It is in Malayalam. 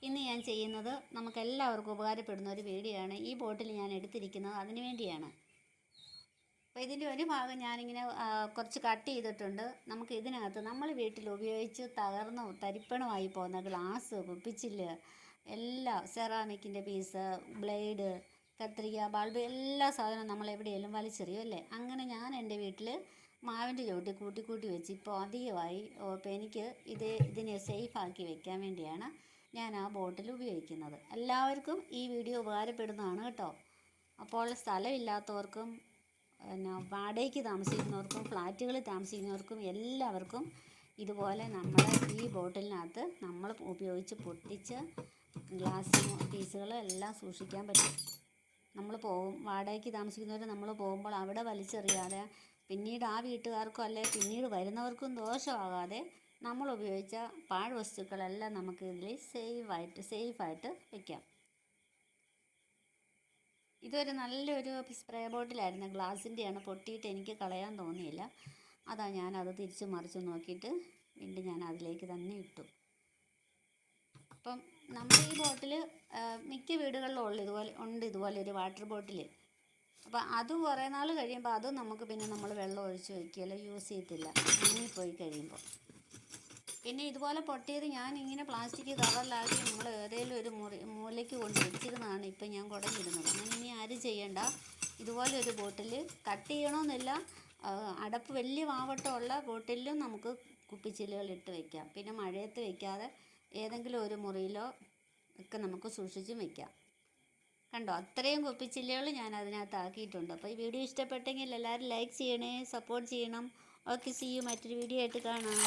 ഇന്ന് ഞാൻ ചെയ്യുന്നത് നമുക്കെല്ലാവർക്കും ഉപകാരപ്പെടുന്ന ഒരു വീഡിയോ ആണ്. ഈ ബോട്ടിൽ ഞാൻ എടുത്തിരിക്കുന്നത് അതിനു വേണ്ടിയാണ്. അപ്പോൾ ഇതിൻ്റെ ഒരു ഭാഗം ഞാനിങ്ങനെ കുറച്ച് കട്ട് ചെയ്തിട്ടുണ്ട്. നമുക്ക് ഇതിനകത്ത് നമ്മൾ വീട്ടിൽ ഉപയോഗിച്ച് തകർന്ന് തരിപ്പണമായി പോകുന്ന ഗ്ലാസ്, കുപ്പിച്ചില്ല്, എല്ലാ സെറാമിക്കിൻ്റെ പീസ്, ബ്ലേഡ്, കത്രിക, ബൾബ്, എല്ലാ സാധനവും നമ്മൾ എവിടെയെങ്കിലും വലിച്ചെറിയും അല്ലേ. അങ്ങനെ ഞാൻ എൻ്റെ വീട്ടിൽ മാവിൻ്റെ ചുവട്ടിൽ കൂട്ടി വെച്ച് ഇപ്പോൾ അധികമായി. അപ്പോൾ എനിക്ക് ഇതിനെ സേഫാക്കി വെക്കാൻ വേണ്ടിയാണ് ഞാൻ ആ ബോട്ടിൽ ഉപയോഗിക്കുന്നത്. എല്ലാവർക്കും ഈ വീഡിയോ ഉപകാരപ്പെടുന്നതാണ് കേട്ടോ. അപ്പോൾ സ്ഥലമില്ലാത്തവർക്കും പിന്നെ വാടകയ്ക്ക് താമസിക്കുന്നവർക്കും ഫ്ലാറ്റുകളിൽ താമസിക്കുന്നവർക്കും എല്ലാവർക്കും ഇതുപോലെ നമ്മൾ ഈ ബോട്ടിലിനകത്ത് നമ്മൾ ഉപയോഗിച്ച് പൊട്ടിച്ച് ഗ്ലാസ് പീസുകൾ എല്ലാം സൂക്ഷിക്കാൻ പറ്റും. നമ്മൾ വാടകയ്ക്ക് താമസിക്കുന്നവർ നമ്മൾ പോകുമ്പോൾ അവിടെ വലിച്ചെറിയാതെ, പിന്നീട് ആ വീട്ടുകാർക്കും അല്ലെ പിന്നീട് വരുന്നവർക്കും ദോഷമാകാതെ നമ്മൾ ഉപയോഗിച്ച പാഴ്വസ്തുക്കളെല്ലാം നമുക്ക് ഇതിൽ സേഫായിട്ട് വയ്ക്കാം. ഇതൊരു നല്ലൊരു സ്പ്രേ ബോട്ടിലായിരുന്നു, ഗ്ലാസിൻ്റെയാണ്. പൊട്ടിയിട്ട് എനിക്ക് കളയാൻ തോന്നിയില്ല. അതാ ഞാനത് തിരിച്ച് മറിച്ച് നോക്കിയിട്ട് വീണ്ടും ഞാൻ അതിലേക്ക് തന്നെ ഇട്ടു. അപ്പം നമ്മുടെ ഈ ബോട്ടിൽ മിക്ക വീടുകളിലും ഇതുപോലെ ഒരു വാട്ടർ ബോട്ടിൽ. അപ്പോൾ അത് കുറേ നാൾ കഴിയുമ്പോൾ അത് നമുക്ക് പിന്നെ നമ്മൾ വെള്ളം ഒഴിച്ച് വയ്ക്കുകയല്ല, യൂസ് ചെയ്യത്തില്ല മുങ്ങിപ്പോയി കഴിയുമ്പോൾ. പിന്നെ ഇതുപോലെ പൊട്ടിയത് ഞാൻ ഇങ്ങനെ പ്ലാസ്റ്റിക് കവറിലാക്കി നമ്മൾ ഏതെങ്കിലും ഒരു മൂലയ്ക്ക് കൊണ്ട് വെച്ചിരുന്നതാണ് ഇപ്പം ഞാൻ കുടഞ്ഞിടുന്നത്. അങ്ങനെ ഇനി ആരും ചെയ്യണ്ട. ഇതുപോലെ ഒരു ബോട്ടിൽ കട്ട് ചെയ്യണമെന്നില്ല, അടപ്പ് വലിയ വാവട്ടമുള്ള ബോട്ടിലും നമുക്ക് കുപ്പിച്ചില്ലുകൾ ഇട്ട് വയ്ക്കാം. പിന്നെ മഴയത്ത് വയ്ക്കാതെ ഏതെങ്കിലും ഒരു മുറിയിലോ ഒക്കെ നമുക്ക് സൂക്ഷിച്ചും വയ്ക്കാം. കണ്ടോ, അത്രയും കുപ്പിച്ചില്ലുകൾ ഞാൻ അതിനകത്ത് ആക്കിയിട്ടുണ്ട്. അപ്പോൾ ഈ വീഡിയോ ഇഷ്ടപ്പെട്ടെങ്കിൽ എല്ലാവരും ലൈക്ക് ചെയ്യണേ, സപ്പോർട്ട് ചെയ്യണം. ഓക്കെ, സീ യു, മറ്റൊരു വീഡിയോ ആയിട്ട് കാണാം.